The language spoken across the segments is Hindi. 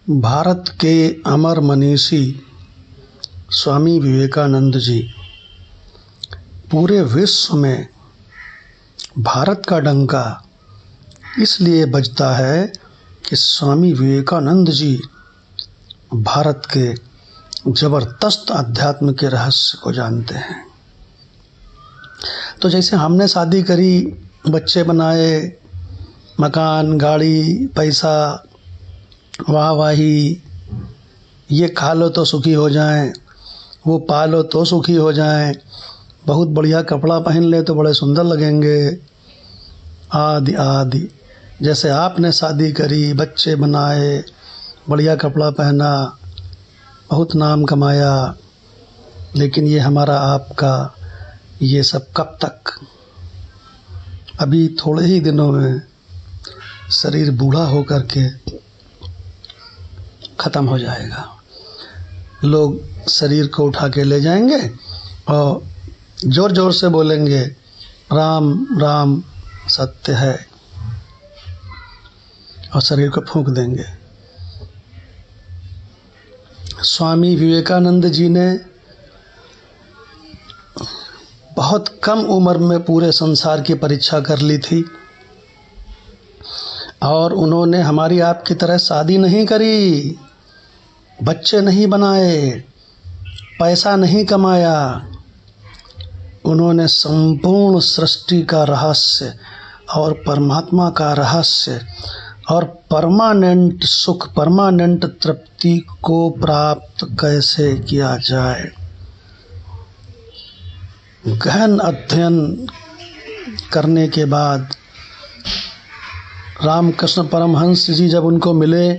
भारत के अमर मनीषी स्वामी विवेकानंद जी पूरे विश्व में भारत का डंका इसलिए बजता है कि स्वामी विवेकानंद जी भारत के ज़बरदस्त अध्यात्म के रहस्य को जानते हैं। तो जैसे हमने शादी करी, बच्चे बनाए, मकान, गाड़ी, पैसा, वाहवाही, ये खा लो तो सुखी हो जाएं, वो पा लो तो सुखी हो जाएं, बहुत बढ़िया कपड़ा पहन ले तो बड़े सुंदर लगेंगे, आदि आदि। जैसे आपने शादी करी, बच्चे बनाए, बढ़िया कपड़ा पहना, बहुत नाम कमाया, लेकिन ये हमारा आपका ये सब कब तक? अभी थोड़े ही दिनों में शरीर बूढ़ा होकर के ख़त्म हो जाएगा। लोग शरीर को उठा के ले जाएंगे और ज़ोर ज़ोर से बोलेंगे राम राम सत्य है, और शरीर को फूंक देंगे। स्वामी विवेकानंद जी ने बहुत कम उम्र में पूरे संसार की परीक्षा कर ली थी, और उन्होंने हमारी आपकी तरह शादी नहीं करी, बच्चे नहीं बनाए, पैसा नहीं कमाया। उन्होंने संपूर्ण सृष्टि का रहस्य और परमात्मा का रहस्य और परमानेंट सुख, परमानेंट तृप्ति को प्राप्त कैसे किया जाए, गहन अध्ययन करने के बाद रामकृष्ण परमहंस जी जब उनको मिले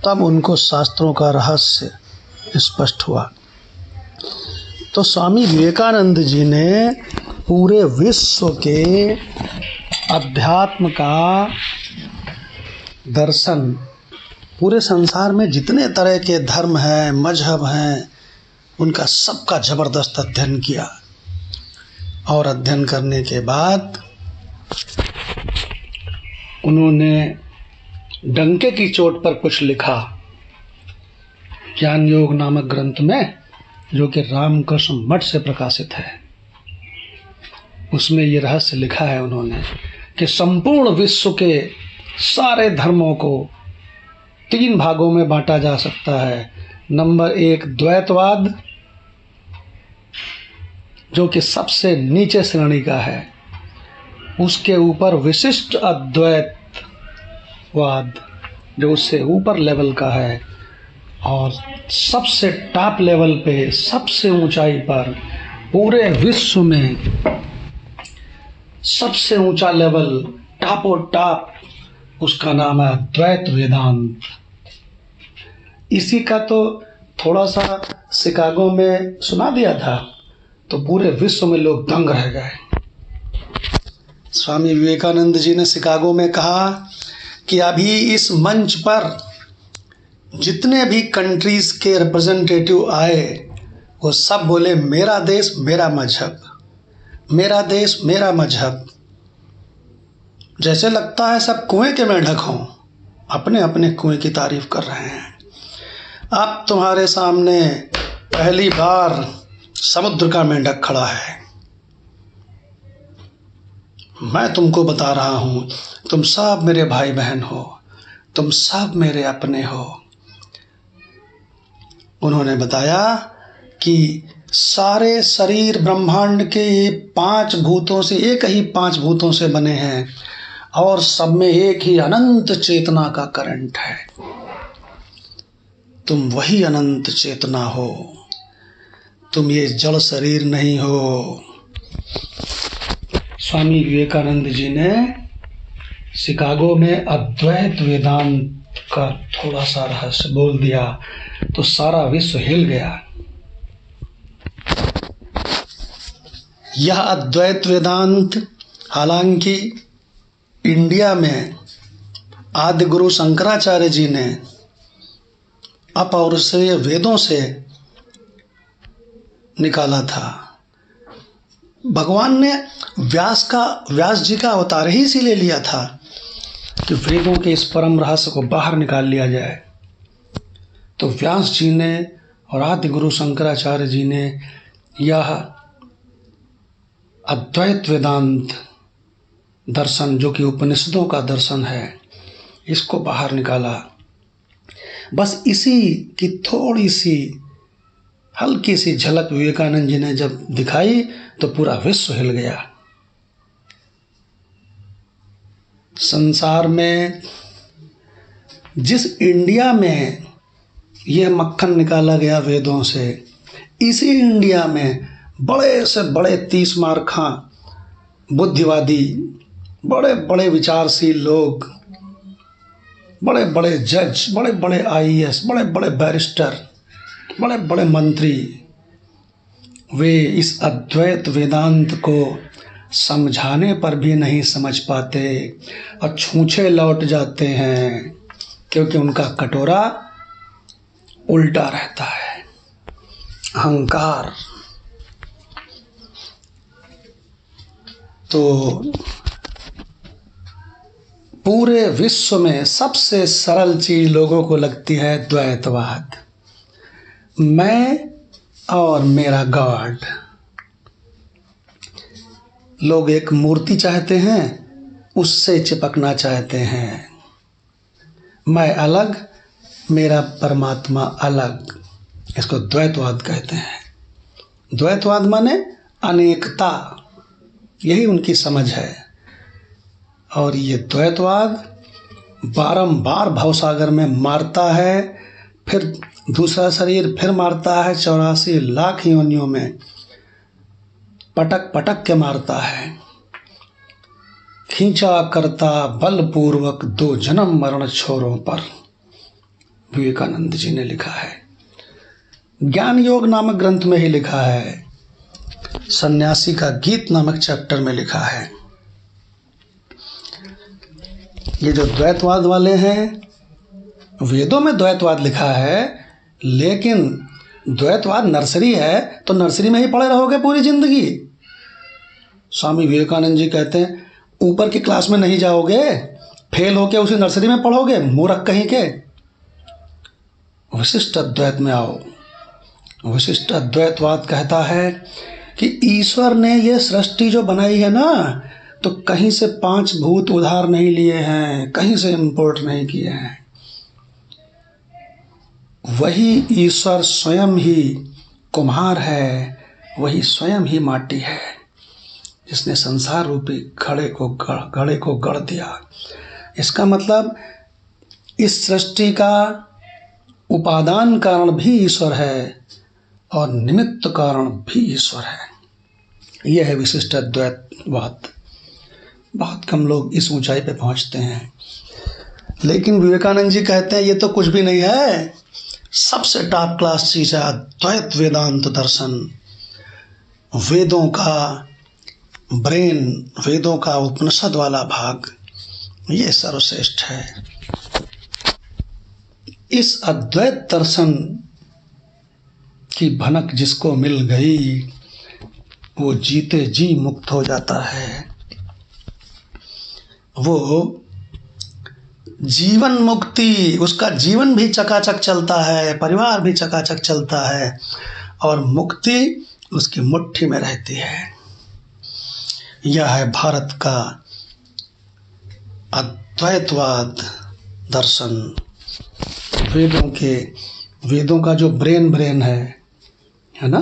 तब उनको शास्त्रों का रहस्य स्पष्ट हुआ। तो स्वामी विवेकानंद जी ने पूरे विश्व के अध्यात्म का दर्शन, पूरे संसार में जितने तरह के धर्म हैं, मजहब हैं, उनका सबका ज़बरदस्त अध्ययन किया। और अध्ययन करने के बाद उन्होंने डंके की चोट पर कुछ लिखा ज्ञान योग नामक ग्रंथ में, जो कि रामकृष्ण मठ से प्रकाशित है। उसमें ये रहस्य लिखा है उन्होंने कि संपूर्ण विश्व के सारे धर्मों को 3 भागों में बांटा जा सकता है। नंबर 1 द्वैतवाद, जो कि सबसे नीचे श्रेणी का है। उसके ऊपर विशिष्ट अद्वैतवाद, जो उससे ऊपर लेवल का है। और सबसे टॉप लेवल पे, सबसे ऊंचाई पर, पूरे विश्व में सबसे ऊंचा लेवल, टॉप और टॉप, उसका नाम है अद्वैत वेदांत। इसी का तो थोड़ा सा शिकागो में सुना दिया था तो पूरे विश्व में लोग दंग रह गए। स्वामी विवेकानंद जी ने शिकागो में कहा कि अभी इस मंच पर जितने भी कंट्रीज़ के रिप्रेजेंटेटिव आए, वो सब बोले मेरा देश मेरा मजहब, मेरा देश मेरा मजहब। जैसे लगता है सब कुएं के मेंढक हों, अपने अपने कुएं की तारीफ कर रहे हैं। अब तुम्हारे सामने पहली बार समुद्र का मेंढक खड़ा है। मैं तुमको बता रहा हूँ, तुम सब मेरे भाई बहन हो, तुम सब मेरे अपने हो। उन्होंने बताया कि सारे शरीर ब्रह्मांड के 5 भूतों से, एक ही 5 भूतों से बने हैं, और सब में एक ही अनंत चेतना का करंट है। तुम वही अनंत चेतना हो, तुम ये जड़ शरीर नहीं हो। स्वामी विवेकानंद जी ने शिकागो में अद्वैत वेदांत का थोड़ा सा रहस्य बोल दिया तो सारा विश्व हिल गया। यह अद्वैत वेदांत हालांकि इंडिया में आदि गुरु शंकराचार्य जी ने अपौरुषेय वेदों से निकाला था। भगवान ने व्यास जी का अवतार ही इसीलिए लिया था कि वेदों के इस परम रहस्य को बाहर निकाल लिया जाए। तो व्यास जी ने और आदि गुरु शंकराचार्य जी ने यह अद्वैत वेदांत दर्शन, जो कि उपनिषदों का दर्शन है, इसको बाहर निकाला। बस इसी की थोड़ी सी हल्की सी झलक विवेकानंद जी ने जब दिखाई तो पूरा विश्व हिल गया। संसार में जिस इंडिया में यह मक्खन निकाला गया वेदों से, इसी इंडिया में बड़े से बड़े 30 मार्खा बुद्धिवादी, बड़े बड़े विचारशील लोग, बड़े बड़े जज, बड़े बड़े आईएएस, बड़े बड़े बैरिस्टर, बड़े बड़े मंत्री, वे इस अद्वैत वेदांत को समझाने पर भी नहीं समझ पाते और छूछे लौट जाते हैं, क्योंकि उनका कटोरा उल्टा रहता है। अहंकार। तो पूरे विश्व में सबसे सरल चीज लोगों को लगती है द्वैतवाद। मैं और मेरा गॉड। लोग एक मूर्ति चाहते हैं, उससे चिपकना चाहते हैं। मैं अलग, मेरा परमात्मा अलग। इसको द्वैतवाद कहते हैं। द्वैतवाद माने अनेकता, यही उनकी समझ है। और ये द्वैतवाद बारंबार भवसागर में मारता है, फिर दूसरा शरीर फिर मारता है, 84 लाख योनियों में पटक पटक के मारता है। खींचा करता बलपूर्वक 2 जन्म मरण छोरों पर, विवेकानंद जी ने लिखा है। ज्ञान योग नामक ग्रंथ में ही लिखा है। सन्यासी का गीत नामक चैप्टर में लिखा है। ये जो द्वैतवाद वाले हैं, वेदों में द्वैतवाद लिखा है, लेकिन द्वैतवाद नर्सरी है तो नर्सरी में ही पढ़े रहोगे पूरी जिंदगी। स्वामी विवेकानंद जी कहते हैं ऊपर की क्लास में नहीं जाओगे, फेल होके उसी नर्सरी में पढ़ोगे, मूर्ख कहीं के। विशिष्ट अद्वैत में आओ। विशिष्ट अद्वैतवाद कहता है कि ईश्वर ने ये सृष्टि जो बनाई है ना, तो कहीं से 5 भूत उधार नहीं लिए हैं, कहीं से इंपोर्ट नहीं किए हैं। वही ईश्वर स्वयं ही कुम्हार है, वही स्वयं ही माटी है, जिसने संसार रूपी घड़े को गढ़ दिया। इसका मतलब इस सृष्टि का उपादान कारण भी ईश्वर है और निमित्त कारण भी ईश्वर है। यह है विशिष्ट अद्वैतवाद। बहुत कम लोग इस ऊंचाई पे पहुंचते हैं। लेकिन विवेकानंद जी कहते हैं ये तो कुछ भी नहीं है, सबसे टॉप क्लास चीज है अद्वैत वेदांत दर्शन। वेदों का ब्रेन, वेदों का उपनिषद वाला भाग, ये सर्वश्रेष्ठ है। इस अद्वैत दर्शन की भनक जिसको मिल गई, वो जीते जी मुक्त हो जाता है। वो जीवन मुक्ति, उसका जीवन भी चकाचक चलता है, परिवार भी चकाचक चलता है, और मुक्ति उसकी मुट्ठी में रहती है। यह है भारत का अद्वैतवाद दर्शन। वेदों का जो ब्रेन है ना।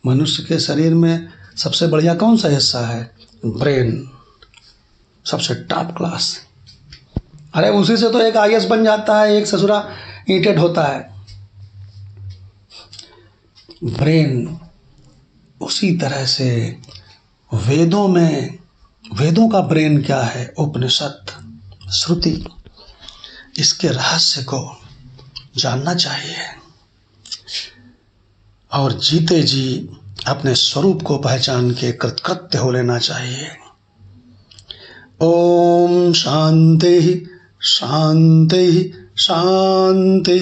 मनुष्य के शरीर में सबसे बढ़िया कौन सा हिस्सा है? ब्रेन, सबसे टॉप क्लास। अरे उसी से तो एक आईएएस बन जाता है, एक ससुरा ईटेड होता है। ब्रेन उसी तरह से वेदों का ब्रेन क्या है? उपनिषद, श्रुति। इसके रहस्य को जानना चाहिए और जीते जी अपने स्वरूप को पहचान के कृतकृत्य हो लेना चाहिए। ओम शांति शांति शांति।